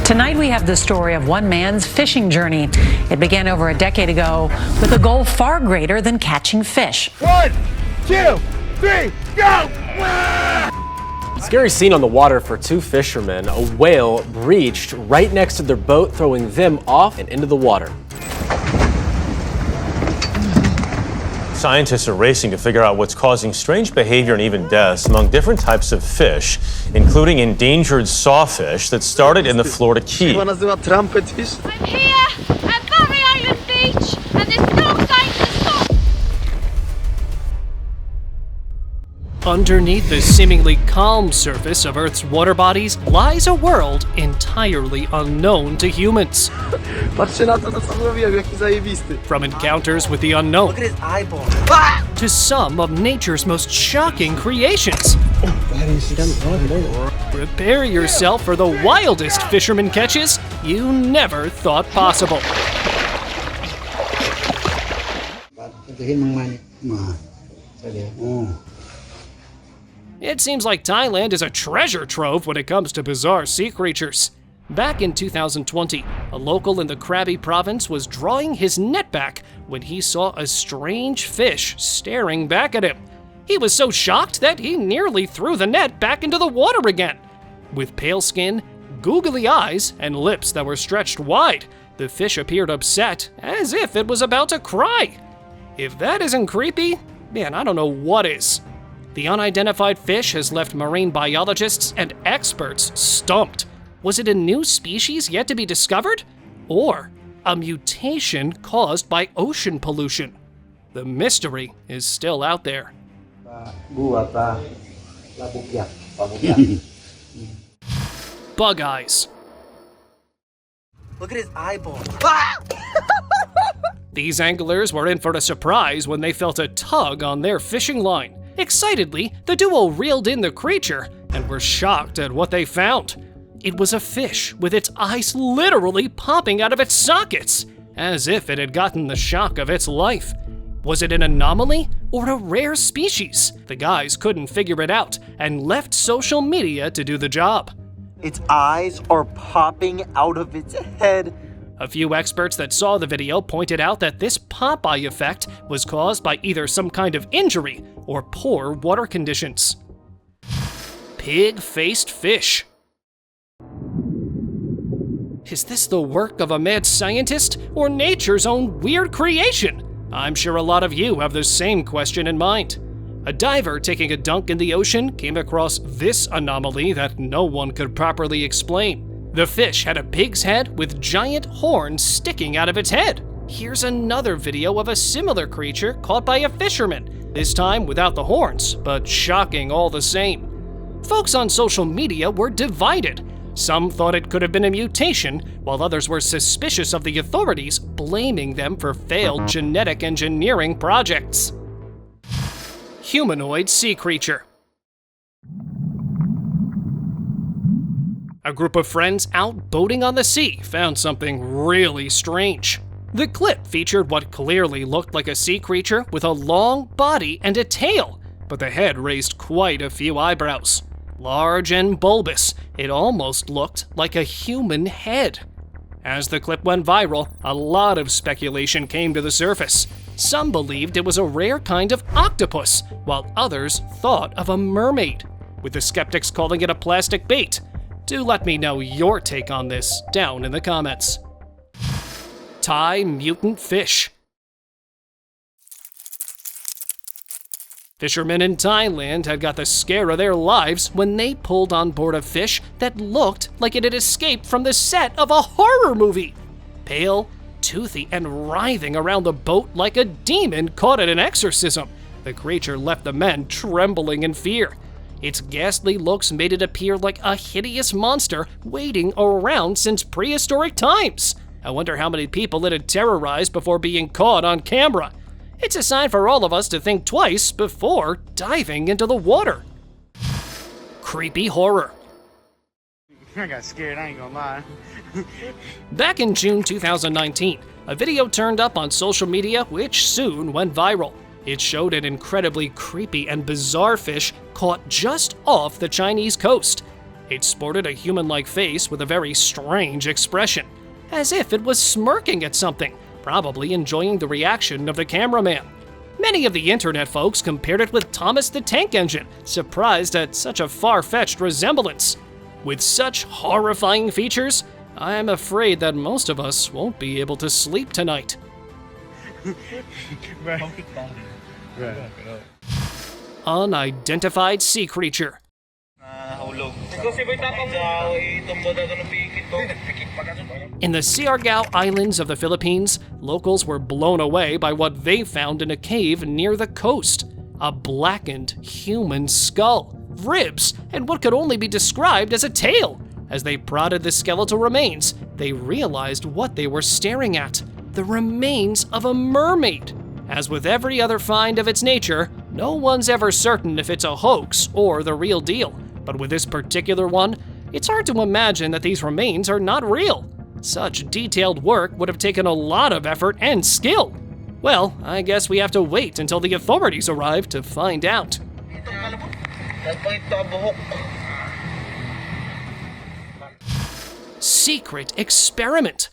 Tonight we have the story of one man's fishing journey. It began over a decade ago with a goal far greater than catching fish. 1, 2, 3, go! Scary scene on the water for two fishermen. A whale breached right next to their boat, throwing them off and into the water. Scientists are racing to figure out what's causing strange behavior and even deaths among different types of fish, including endangered sawfish that started in the Florida Keys. I'm here at Barry Island Beach, and there's no sign to stop. Underneath the seemingly calm surface of Earth's water bodies lies a world entirely unknown to humans. From encounters with the unknown Look at his eyeball. to some of nature's most shocking creations. Prepare yourself for the wildest fisherman catches you never thought possible. It seems like Thailand is a treasure trove when it comes to bizarre sea creatures. Back in 2020, a local in the Krabi province was drawing his net back when he saw a strange fish staring back at him. He was so shocked that he nearly threw the net back into the water again. With pale skin, googly eyes, and lips that were stretched wide, the fish appeared upset, as if it was about to cry. If that isn't creepy, man, I don't know what is. The unidentified fish has left marine biologists and experts stumped. Was it a new species yet to be discovered? Or a mutation caused by ocean pollution? The mystery is still out there. Bug eyes. Look at his eyeball. These anglers were in for a surprise when they felt a tug on their fishing line. Excitedly, the duo reeled in the creature and were shocked at what they found. It was a fish with its eyes literally popping out of its sockets, as if it had gotten the shock of its life. Was it an anomaly or a rare species? The guys couldn't figure it out and left social media to do the job. Its eyes are popping out of its head. A few experts that saw the video pointed out that this pop-eye effect was caused by either some kind of injury or poor water conditions. Pig-faced fish. Is this the work of a mad scientist or nature's own weird creation? I'm sure a lot of you have the same question in mind. A diver taking a dunk in the ocean came across this anomaly that no one could properly explain. The fish had a pig's head with giant horns sticking out of its head. Here's another video of a similar creature caught by a fisherman, this time without the horns, but shocking all the same. Folks on social media were divided. Some thought it could have been a mutation, while others were suspicious of the authorities, blaming them for failed genetic engineering projects. Humanoid Sea Creature. A group of friends out boating on the sea found something really strange. The clip featured what clearly looked like a sea creature with a long body and a tail, but the head raised quite a few eyebrows. Large and bulbous, it almost looked like a human head. As the clip went viral, a lot of speculation came to the surface. Some believed it was a rare kind of octopus, while others thought of a mermaid, with the skeptics calling it a plastic bait. Do let me know your take on this down in the comments. Thai mutant fish. Fishermen in Thailand had got the scare of their lives when they pulled on board a fish that looked like it had escaped from the set of a horror movie. Pale, toothy, and writhing around the boat like a demon caught in an exorcism, the creature left the men trembling in fear. Its ghastly looks made it appear like a hideous monster waiting around since prehistoric times. I wonder how many people it had terrorized before being caught on camera. It's a sign for all of us to think twice before diving into the water. Creepy horror. I got scared, I ain't gonna lie. Back in June 2019, a video turned up on social media which soon went viral. It showed an incredibly creepy and bizarre fish caught just off the Chinese coast. It sported a human-like face with a very strange expression, as if it was smirking at something, probably enjoying the reaction of the cameraman. Many of the internet folks compared it with Thomas the Tank Engine, surprised at such a far-fetched resemblance. With such horrifying features, I'm afraid that most of us won't be able to sleep tonight. Unidentified Sea Creature. In the Siargao Islands of the Philippines, locals were blown away by what they found in a cave near the coast. A blackened human skull, ribs, and what could only be described as a tail. As they prodded the skeletal remains, they realized what they were staring at: the remains of a mermaid. As with every other find of its nature, no one's ever certain if it's a hoax or the real deal. But with this particular one, it's hard to imagine that these remains are not real. Such detailed work would have taken a lot of effort and skill. Well, I guess we have to wait until the authorities arrive to find out. Secret experiment.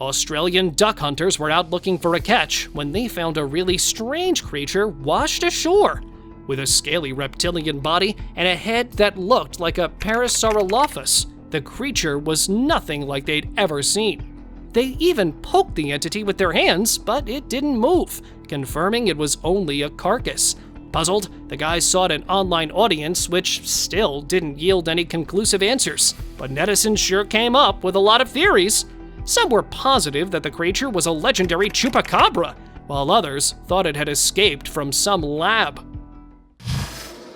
Australian duck hunters were out looking for a catch when they found a really strange creature washed ashore. With a scaly reptilian body and a head that looked like a Parasaurolophus, the creature was nothing like they'd ever seen. They even poked the entity with their hands, but it didn't move, confirming it was only a carcass. Puzzled, the guys sought an online audience, which still didn't yield any conclusive answers. But netizens sure came up with a lot of theories. Some were positive that the creature was a legendary chupacabra, while others thought it had escaped from some lab.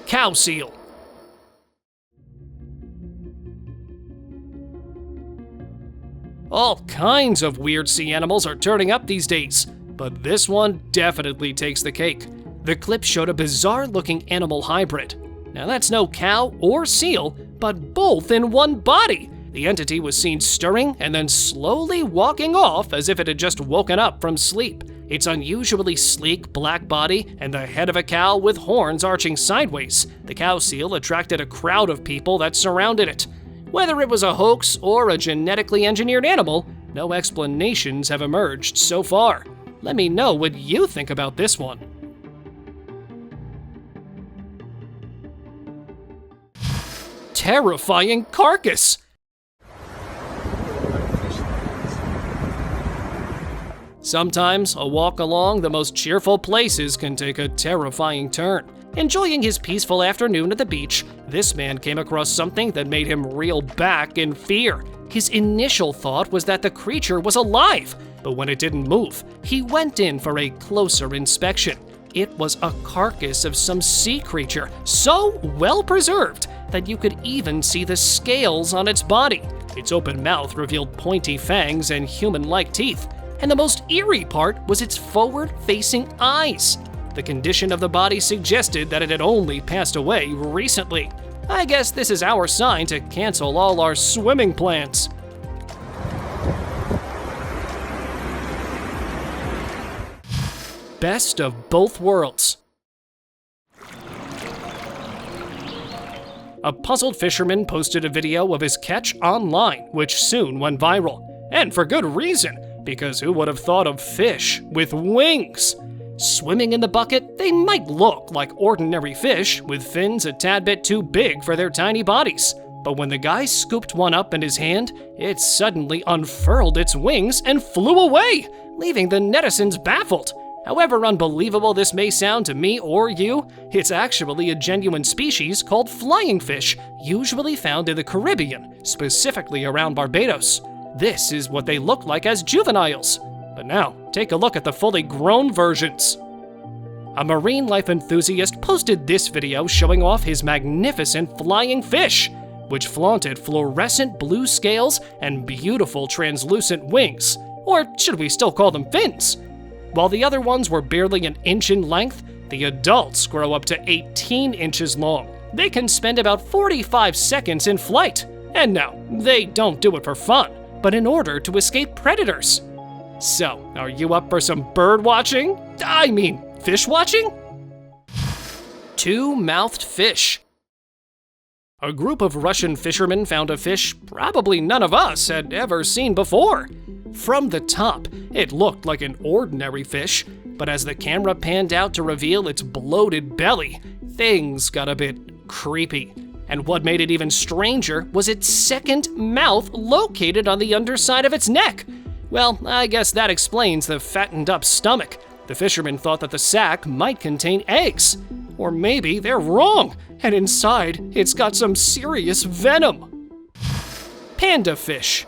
Cow seal. All kinds of weird sea animals are turning up these days, but this one definitely takes the cake. The clip showed a bizarre-looking animal hybrid. Now that's no cow or seal, but both in one body. The entity was seen stirring and then slowly walking off as if it had just woken up from sleep. Its unusually sleek black body and the head of a cow with horns arching sideways. The cow seal attracted a crowd of people that surrounded it. Whether it was a hoax or a genetically engineered animal, no explanations have emerged so far. Let me know what you think about this one. Terrifying carcass. Sometimes a walk along the most cheerful places can take a terrifying turn. Enjoying his peaceful afternoon at the beach, this man came across something that made him reel back in fear. His initial thought was that the creature was alive, but when it didn't move, he went in for a closer inspection. It was a carcass of some sea creature, so well preserved that you could even see the scales on its body. Its open mouth revealed pointy fangs and human-like teeth. And the most eerie part was its forward-facing eyes. The condition of the body suggested that it had only passed away recently. I guess this is our sign to cancel all our swimming plans. Best of both worlds. A puzzled fisherman posted a video of his catch online, which soon went viral. And for good reason, because who would have thought of fish with wings? Swimming in the bucket, they might look like ordinary fish, with fins a tad bit too big for their tiny bodies. But when the guy scooped one up in his hand, it suddenly unfurled its wings and flew away, leaving the netizens baffled. However unbelievable this may sound to me or you, it's actually a genuine species called flying fish, usually found in the Caribbean, specifically around Barbados. This is what they look like as juveniles. But now, take a look at the fully grown versions. A marine life enthusiast posted this video showing off his magnificent flying fish, which flaunted fluorescent blue scales and beautiful translucent wings, or should we still call them fins? While the other ones were barely an inch in length, the adults grow up to 18 inches long. They can spend about 45 seconds in flight. And no, they don't do it for fun, but in order to escape predators. So, are you up for some bird watching? I mean, fish watching? Two-mouthed fish. A group of Russian fishermen found a fish probably none of us had ever seen before. From the top, it looked like an ordinary fish, but as the camera panned out to reveal its bloated belly, things got a bit creepy. And what made it even stranger was its second mouth located on the underside of its neck. Well, I guess that explains the fattened up stomach. The fishermen thought that the sack might contain eggs. Or maybe they're wrong, and inside it's got some serious venom. Panda fish.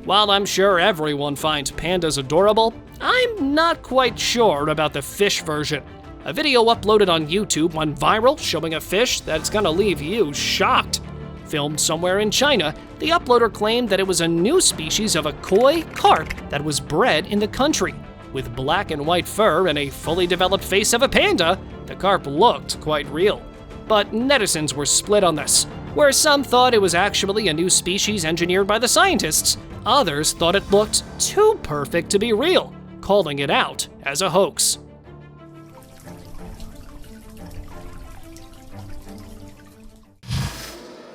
While I'm sure everyone finds pandas adorable, I'm not quite sure about the fish version. A video uploaded on YouTube went viral showing a fish that's gonna leave you shocked. Filmed somewhere in China, the uploader claimed that it was a new species of a koi carp that was bred in the country. With black and white fur and a fully developed face of a panda, the carp looked quite real. But netizens were split on this, where some thought it was actually a new species engineered by the scientists. Others thought it looked too perfect to be real, calling it out as a hoax.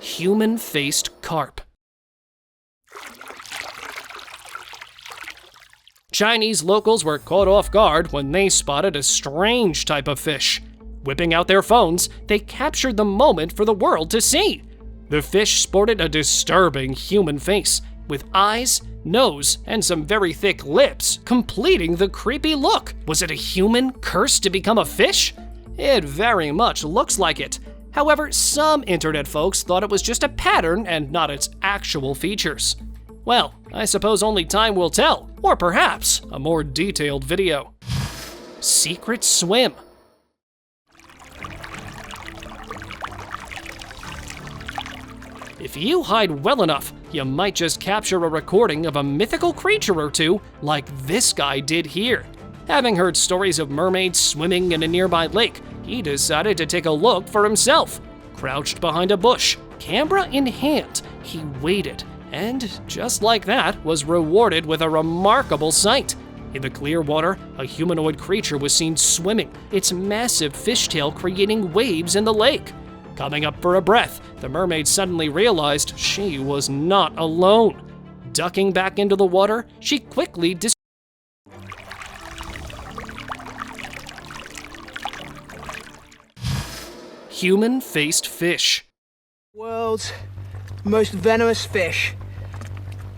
Human-faced carp. Chinese locals were caught off guard when they spotted a strange type of fish. Whipping out their phones, they captured the moment for the world to see. The fish sported a disturbing human face, with eyes, nose, and some very thick lips, completing the creepy look. Was it a human cursed to become a fish? It very much looks like it. However, some internet folks thought it was just a pattern and not its actual features. Well, I suppose only time will tell, or perhaps a more detailed video. Secret swim. If you hide well enough, you might just capture a recording of a mythical creature or two, like this guy did here. Having heard stories of mermaids swimming in a nearby lake, he decided to take a look for himself. Crouched behind a bush, camera in hand, he waited, and just like that, was rewarded with a remarkable sight. In the clear water, a humanoid creature was seen swimming, its massive fishtail creating waves in the lake. Coming up for a breath, the mermaid suddenly realized she was not alone. Ducking back into the water, she quickly Human-faced fish. World's most venomous fish,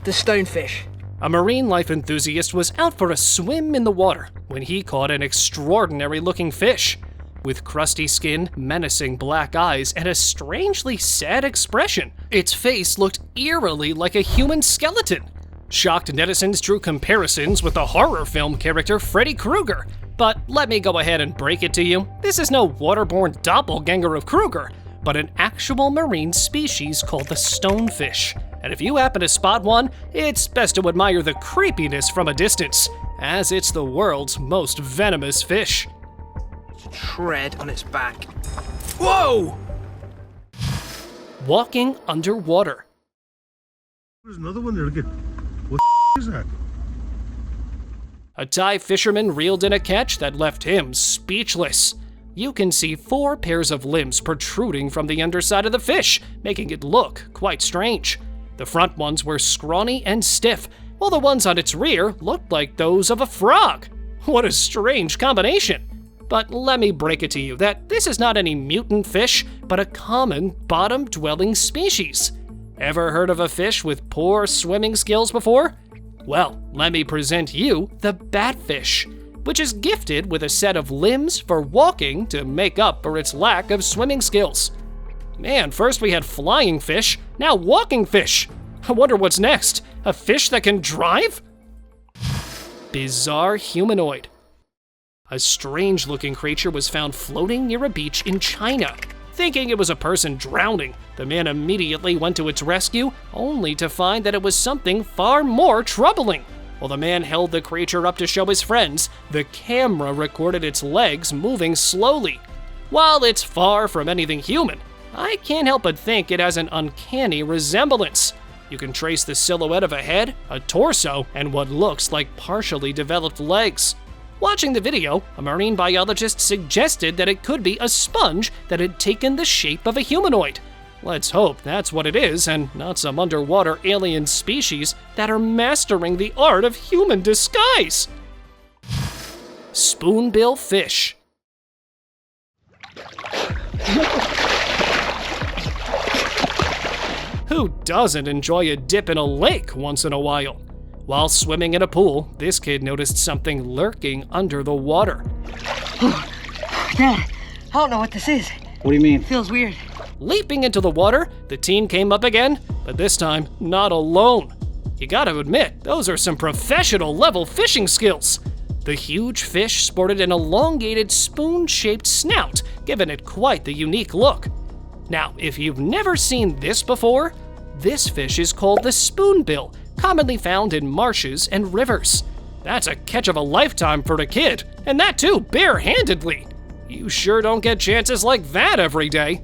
the stonefish. A marine life enthusiast was out for a swim in the water when he caught an extraordinary-looking fish. With crusty skin, menacing black eyes, and a strangely sad expression, its face looked eerily like a human skeleton. Shocked netizens drew comparisons with the horror film character Freddy Krueger. But let me go ahead and break it to you. This is no waterborne doppelganger of Krueger, but an actual marine species called the stonefish. And if you happen to spot one, it's best to admire the creepiness from a distance, as it's the world's most venomous fish. Tread on its back. Whoa! Walking underwater. There's another one there. Look at what is that? A Thai fisherman reeled in a catch that left him speechless. You can see 4 pairs of limbs protruding from the underside of the fish, making it look quite strange. The front ones were scrawny and stiff, while the ones on its rear looked like those of a frog. What a strange combination. But let me break it to you that this is not any mutant fish, but a common bottom-dwelling species. Ever heard of a fish with poor swimming skills before? Well, let me present you the batfish, which is gifted with a set of limbs for walking to make up for its lack of swimming skills. Man, first we had flying fish, now walking fish. I wonder what's next, a fish that can drive? Bizarre humanoid. A strange-looking creature was found floating near a beach in China. Thinking it was a person drowning, the man immediately went to its rescue, only to find that it was something far more troubling. While the man held the creature up to show his friends, the camera recorded its legs moving slowly. While it's far from anything human, I can't help but think it has an uncanny resemblance. You can trace the silhouette of a head, a torso, and what looks like partially developed legs. Watching the video, a marine biologist suggested that it could be a sponge that had taken the shape of a humanoid. Let's hope that's what it is and not some underwater alien species that are mastering the art of human disguise. Spoonbill Fish. Who doesn't enjoy a dip in a lake once in a while? While swimming in a pool, this kid noticed something lurking under the water. Dad, I don't know what this is. What do you mean? Feels weird. Leaping into the water, the teen came up again, but this time not alone. You gotta admit, those are some professional level fishing skills. The huge fish sported an elongated spoon-shaped snout, giving it quite the unique look. Now, if you've never seen this before, this fish is called the spoonbill, commonly found in marshes and rivers. That's a catch of a lifetime for a kid, and that too barehandedly. You sure don't get chances like that every day.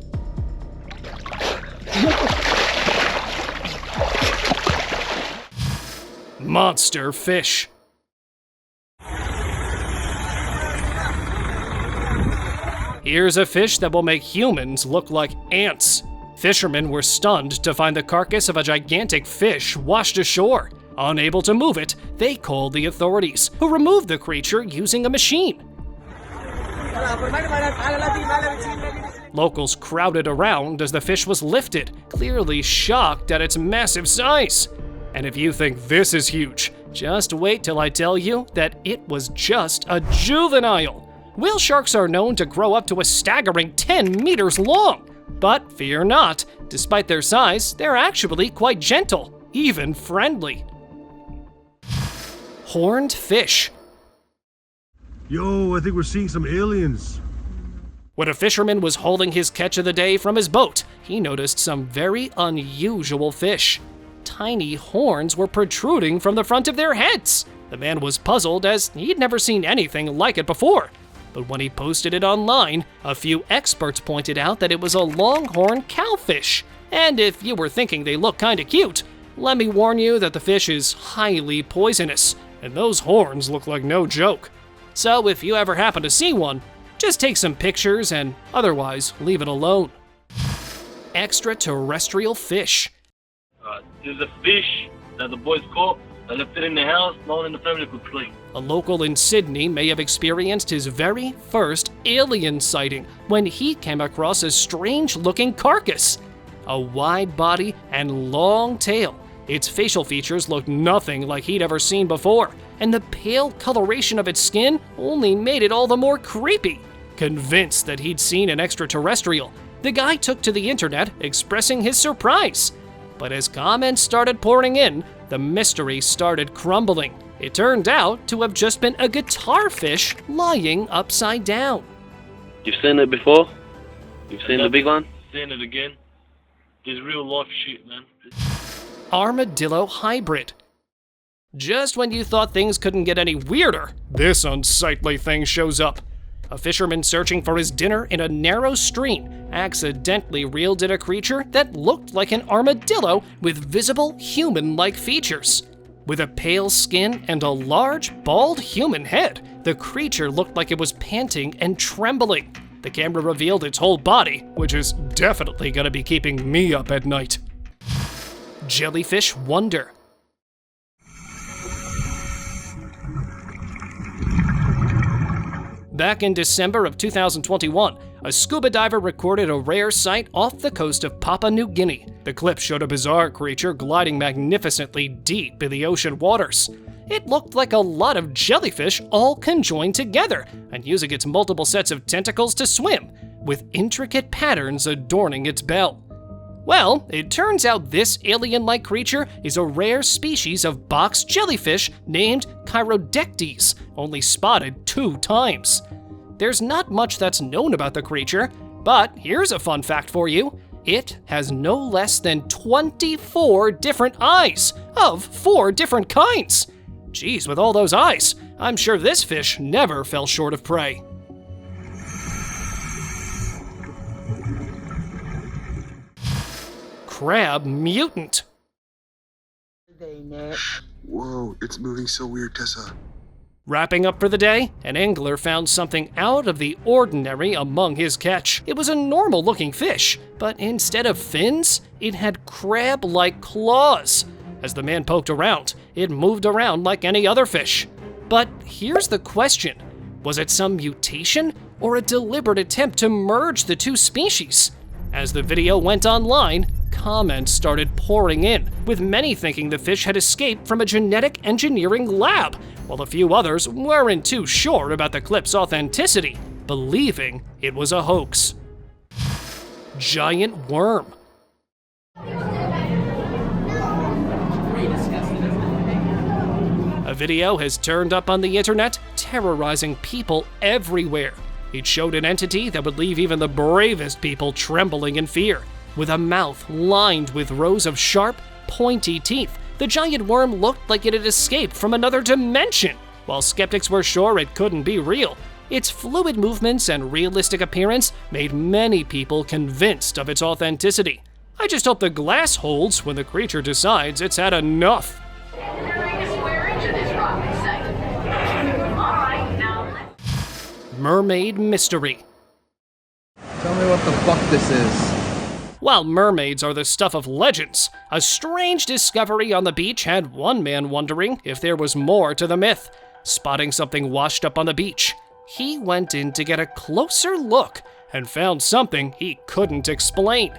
Monster fish. Here's a fish that will make humans look like ants. Fishermen were stunned to find the carcass of a gigantic fish washed ashore. Unable to move it, they called the authorities, who removed the creature using a machine. Locals crowded around as the fish was lifted, clearly shocked at its massive size. And if you think this is huge, just wait till I tell you that it was just a juvenile. Whale sharks are known to grow up to a staggering 10 meters long. But fear not, despite their size, they're actually quite gentle, even friendly. Horned fish. Yo, I think we're seeing some aliens. When a fisherman was holding his catch of the day from his boat, he noticed some very unusual fish. Tiny horns were protruding from the front of their heads. The man was puzzled as he'd never seen anything like it before. But when he posted it online, a few experts pointed out that it was a longhorn cowfish. And if you were thinking they look kinda cute, let me warn you that the fish is highly poisonous, and those horns look like no joke. So if you ever happen to see one, just take some pictures and otherwise leave it alone. Extraterrestrial fish. There's a fish that the boys caught. They left it in the house. No one in the family could sleep. A local in Sydney may have experienced his very first alien sighting when he came across a strange-looking carcass. A wide body and long tail. Its facial features looked nothing like he'd ever seen before, and the pale coloration of its skin only made it all the more creepy. Convinced that he'd seen an extraterrestrial, the guy took to the internet expressing his surprise. But as comments started pouring in, the mystery started crumbling. It turned out to have just been a guitar fish lying upside down. You've seen it before? You've seen the big one? Seen it again. This real life shit, man. Armadillo hybrid. Just when you thought things couldn't get any weirder, this unsightly thing shows up. A fisherman searching for his dinner in a narrow stream accidentally reeled in a creature that looked like an armadillo with visible human-like features. With a pale skin and a large, bald human head, the creature looked like it was panting and trembling. The camera revealed its whole body, which is definitely gonna be keeping me up at night. Jellyfish wonder. Back in December of 2021, a scuba diver recorded a rare sight off the coast of Papua New Guinea. The clip showed a bizarre creature gliding magnificently deep in the ocean waters. It looked like a lot of jellyfish all conjoined together and using its multiple sets of tentacles to swim, with intricate patterns adorning its bell. Well, it turns out this alien-like creature is a rare species of box jellyfish named Chirodectes, only spotted 2 times. There's not much that's known about the creature, but here's a fun fact for you. It has no less than 24 different eyes, of 4 different kinds. Geez, with all those eyes, I'm sure this fish never fell short of prey. Crab mutant. Whoa, it's moving so weird, Tessa. Wrapping up for the day, an angler found something out of the ordinary among his catch. It was a normal-looking fish, but instead of fins, it had crab-like claws. As the man poked around, it moved around like any other fish. But here's the question. Was it some mutation or a deliberate attempt to merge the two species? As the video went online, comments started pouring in, with many thinking the fish had escaped from a genetic engineering lab, while a few others weren't too sure about the clip's authenticity, believing it was a hoax. Giant worm. A video has turned up on the internet, terrorizing people everywhere. It showed an entity that would leave even the bravest people trembling in fear. With a mouth lined with rows of sharp, pointy teeth, the giant worm looked like it had escaped from another dimension. While skeptics were sure it couldn't be real, its fluid movements and realistic appearance made many people convinced of its authenticity. I just hope the glass holds when the creature decides it's had enough. Mermaid mystery. Tell me what the fuck this is. While mermaids are the stuff of legends, a strange discovery on the beach had one man wondering if there was more to the myth. Spotting something washed up on the beach, he went in to get a closer look and found something he couldn't explain.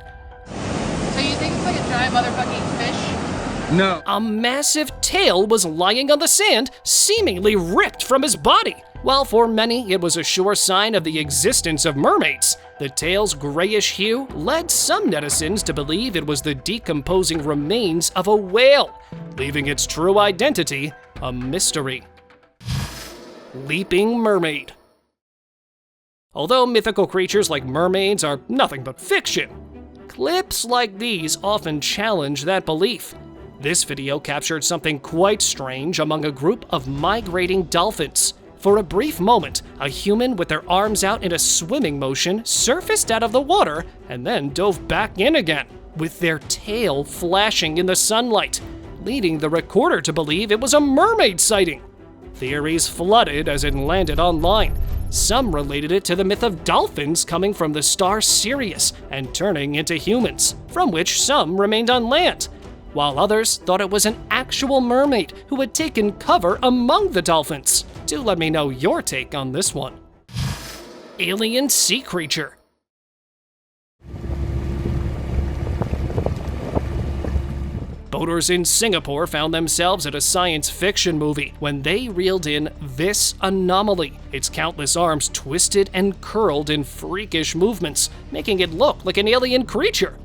So you think it's like a giant motherfucking fish? No. A massive tail was lying on the sand, seemingly ripped from his body. While for many it was a sure sign of the existence of mermaids, the tail's grayish hue led some netizens to believe it was the decomposing remains of a whale, leaving its true identity a mystery. Leaping mermaid. Although mythical creatures like mermaids are nothing but fiction, clips like these often challenge that belief. This video captured something quite strange among a group of migrating dolphins. For a brief moment, a human with their arms out in a swimming motion surfaced out of the water and then dove back in again, with their tail flashing in the sunlight, leading the recorder to believe it was a mermaid sighting. Theories flooded as it landed online. Some related it to the myth of dolphins coming from the star Sirius and turning into humans, from which some remained on land, while others thought it was an actual mermaid who had taken cover among the dolphins. Do let me know your take on this one. Alien sea creature. Boaters in Singapore found themselves at a science fiction movie when they reeled in this anomaly, its countless arms twisted and curled in freakish movements, making it look like an alien creature.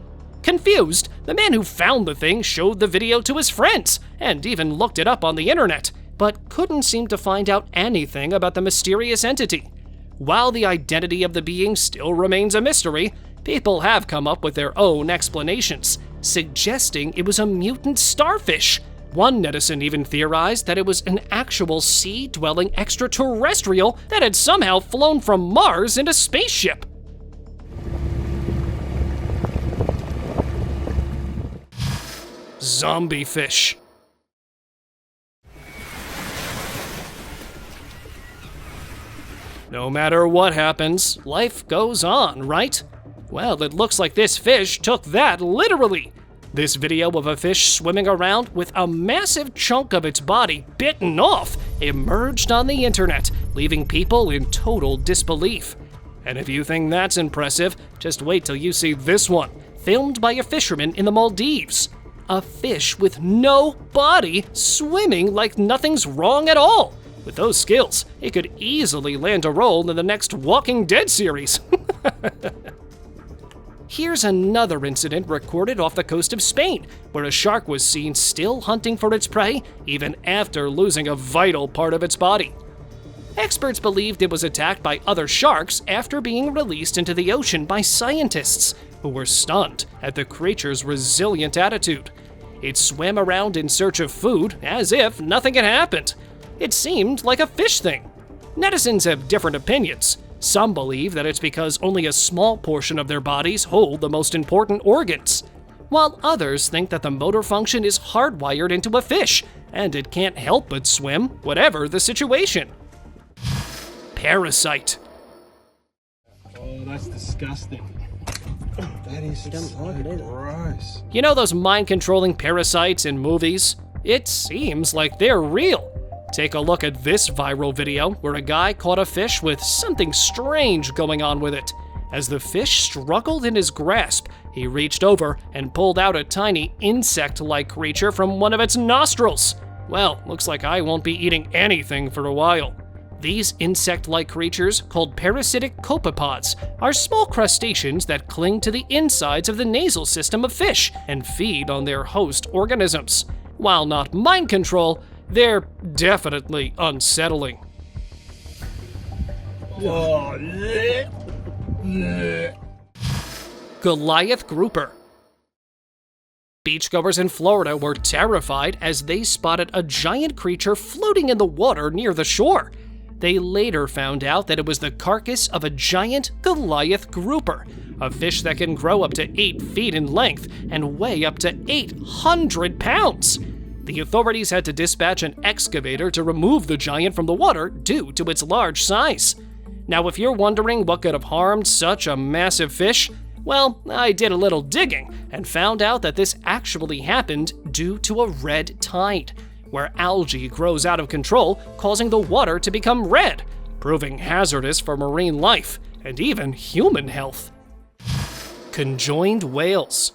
Confused, the man who found the thing showed the video to his friends and even looked it up on the internet, but couldn't seem to find out anything about the mysterious entity. While the identity of the being still remains a mystery, people have come up with their own explanations, suggesting it was a mutant starfish. One netizen even theorized that it was an actual sea-dwelling extraterrestrial that had somehow flown from Mars in a spaceship. Zombie fish. No matter what happens, life goes on, right? Well, it looks like this fish took that literally. This video of a fish swimming around with a massive chunk of its body bitten off emerged on the internet, leaving people in total disbelief. And if you think that's impressive, just wait till you see this one, filmed by a fisherman in the Maldives. A fish with no body swimming like nothing's wrong at all. With those skills, it could easily land a role in the next Walking Dead series. Here's another incident recorded off the coast of Spain, where a shark was seen still hunting for its prey even after losing a vital part of its body. Experts believed it was attacked by other sharks after being released into the ocean by scientists, who were stunned at the creature's resilient attitude. It swam around in search of food as if nothing had happened. It seemed like a fish thing. Netizens have different opinions. Some believe that it's because only a small portion of their bodies hold the most important organs, while others think that the motor function is hardwired into a fish, and it can't help but swim, whatever the situation. Parasite. Oh, that's disgusting. That is gross. You know those mind-controlling parasites in movies? It seems like they're real. Take a look at this viral video where a guy caught a fish with something strange going on with it. As the fish struggled in his grasp, he reached over and pulled out a tiny insect-like creature from one of its nostrils. Well, looks like I won't be eating anything for a while. These insect-like creatures, called parasitic copepods, are small crustaceans that cling to the insides of the nasal system of fish and feed on their host organisms. While not mind control, they're definitely unsettling. Goliath grouper. Beachgoers in Florida were terrified as they spotted a giant creature floating in the water near the shore. They later found out that it was the carcass of a giant Goliath grouper, a fish that can grow up to 8 feet in length and weigh up to 800 pounds. The authorities had to dispatch an excavator to remove the giant from the water due to its large size. Now, if you're wondering what could have harmed such a massive fish, well, I did a little digging and found out that this actually happened due to a red tide, where algae grows out of control, causing the water to become red, proving hazardous for marine life and even human health. Conjoined whales.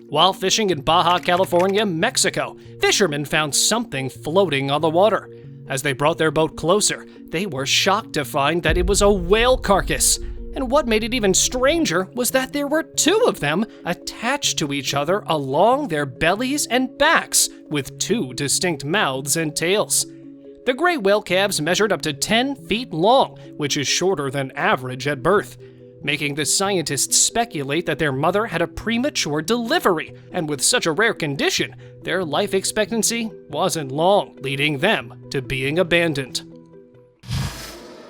While fishing in Baja California, Mexico, fishermen found something floating on the water. As they brought their boat closer, they were shocked to find that it was a whale carcass. And what made it even stranger was that there were 2 of them attached to each other along their bellies and backs, with 2 distinct mouths and tails. The gray whale calves measured up to 10 feet long, which is shorter than average at birth, making the scientists speculate that their mother had a premature delivery, and with such a rare condition, their life expectancy wasn't long, leading them to being abandoned.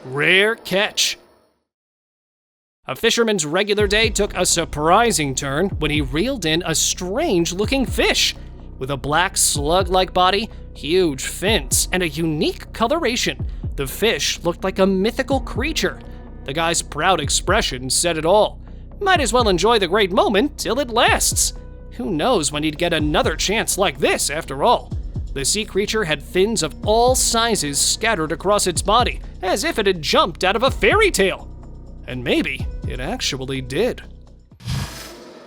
Rare catch. A fisherman's regular day took a surprising turn when he reeled in a strange-looking fish. With a black slug-like body, huge fins, and a unique coloration, the fish looked like a mythical creature. The guy's proud expression said it all. Might as well enjoy the great moment till it lasts. Who knows when he'd get another chance like this, after all. The sea creature had fins of all sizes scattered across its body, as if it had jumped out of a fairy tale. And maybe it actually did.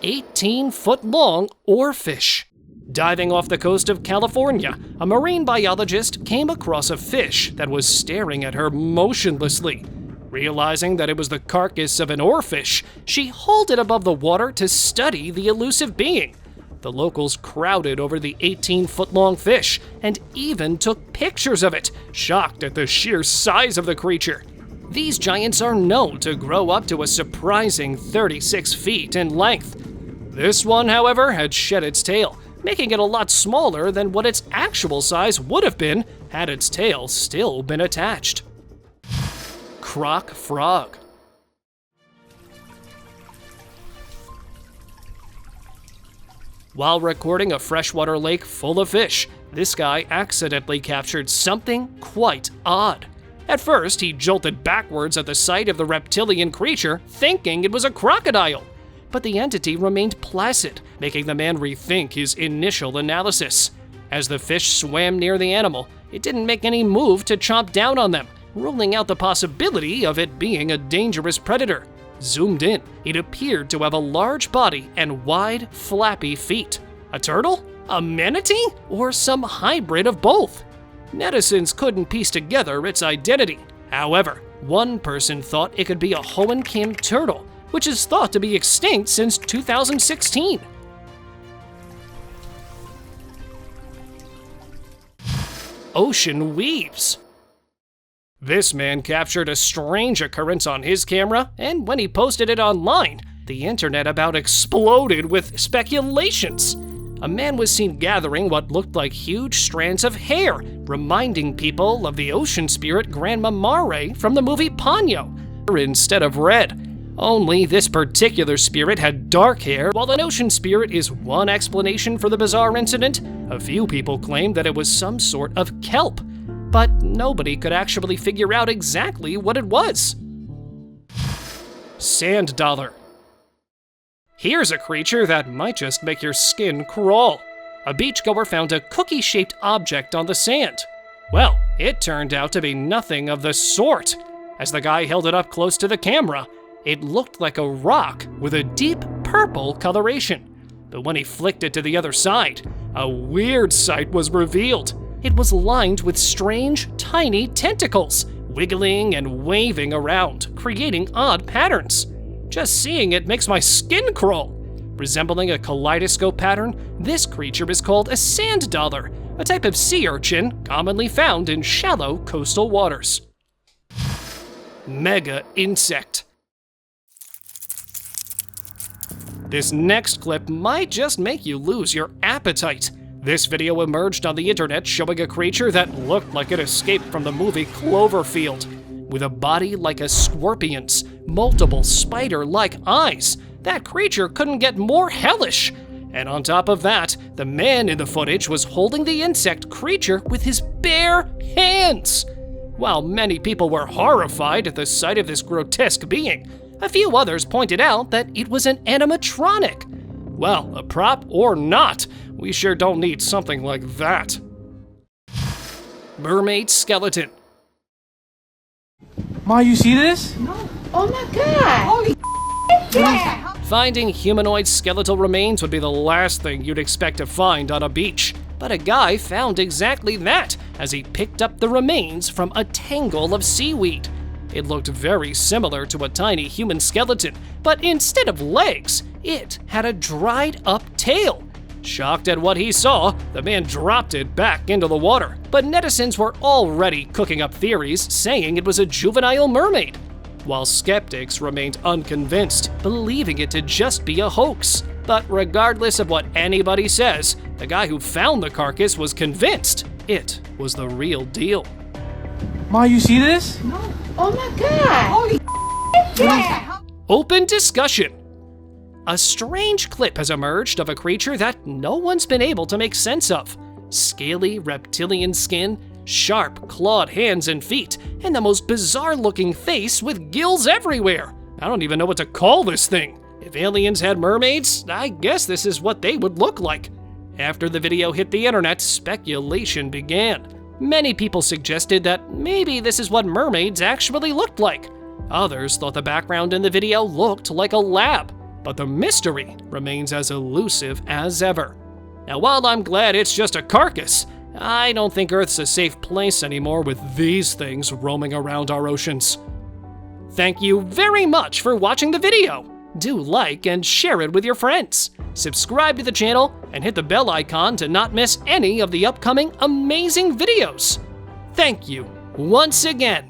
18-foot-long oarfish. Diving off the coast of California, a marine biologist came across a fish that was staring at her motionlessly. Realizing that it was the carcass of an oarfish, she hauled it above the water to study the elusive being. The locals crowded over the 18-foot-long fish and even took pictures of it, shocked at the sheer size of the creature. These giants are known to grow up to a surprising 36 feet in length. This one, however, had shed its tail, making it a lot smaller than what its actual size would have been had its tail still been attached. Croc Frog. While recording a freshwater lake full of fish, this guy accidentally captured something quite odd. At first, he jolted backwards at the sight of the reptilian creature, thinking it was a crocodile. But the entity remained placid, making the man rethink his initial analysis. As the fish swam near the animal, it didn't make any move to chomp down on them, ruling out the possibility of it being a dangerous predator. Zoomed in, it appeared to have a large body and wide, flappy feet. A turtle? A manatee? Or some hybrid of both? Netizens couldn't piece together its identity. However, one person thought it could be a Hoenkim turtle, which is thought to be extinct since 2016. Ocean weaves. This man captured a strange occurrence on his camera, and when he posted it online, the internet about exploded with speculations. A man was seen gathering what looked like huge strands of hair, reminding people of the ocean spirit Grandma Mare from the movie Ponyo, instead of red. Only this particular spirit had dark hair. While an ocean spirit is one explanation for the bizarre incident, a few people claimed that it was some sort of kelp, but nobody could actually figure out exactly what it was. Sand dollar. Here's a creature that might just make your skin crawl. A beachgoer found a cookie-shaped object on the sand. Well, it turned out to be nothing of the sort. As the guy held it up close to the camera, it looked like a rock with a deep purple coloration. But when he flicked it to the other side, a weird sight was revealed. It was lined with strange, tiny tentacles, wiggling and waving around, creating odd patterns. Just seeing it makes my skin crawl. Resembling a kaleidoscope pattern, this creature is called a sand dollar, a type of sea urchin commonly found in shallow coastal waters. Mega insect. This next clip might just make you lose your appetite. This video emerged on the internet showing a creature that looked like it escaped from the movie Cloverfield. With a body like a scorpion's, multiple spider-like eyes, that creature couldn't get more hellish. And on top of that, the man in the footage was holding the insect creature with his bare hands. While many people were horrified at the sight of this grotesque being, a few others pointed out that it was an animatronic. Well, a prop or not, we sure don't need something like that. Mermaid Skeleton. Ma, you see this? No. Oh my god! Holy yeah! Finding humanoid skeletal remains would be the last thing you'd expect to find on a beach. But a guy found exactly that as he picked up the remains from a tangle of seaweed. It looked very similar to a tiny human skeleton, but instead of legs, it had a dried up tail. Shocked at what he saw, the man dropped it back into the water, but netizens were already cooking up theories saying it was a juvenile mermaid, while skeptics remained unconvinced, believing it to just be a hoax. But regardless of what anybody says, the guy who found the carcass was convinced it was the real deal. Ma, you see this? No. Oh my god! Holy yeah! Open discussion. A strange clip has emerged of a creature that no one's been able to make sense of. Scaly reptilian skin, sharp clawed hands and feet, and the most bizarre looking face with gills everywhere. I don't even know what to call this thing. If aliens had mermaids, I guess this is what they would look like. After the video hit the internet, speculation began. Many people suggested that maybe this is what mermaids actually looked like. Others thought the background in the video looked like a lab. But the mystery remains as elusive as ever. Now, while I'm glad it's just a carcass, I don't think Earth's a safe place anymore with these things roaming around our oceans. Thank you very much for watching the video. Do like and share it with your friends. Subscribe to the channel and hit the bell icon to not miss any of the upcoming amazing videos. Thank you once again.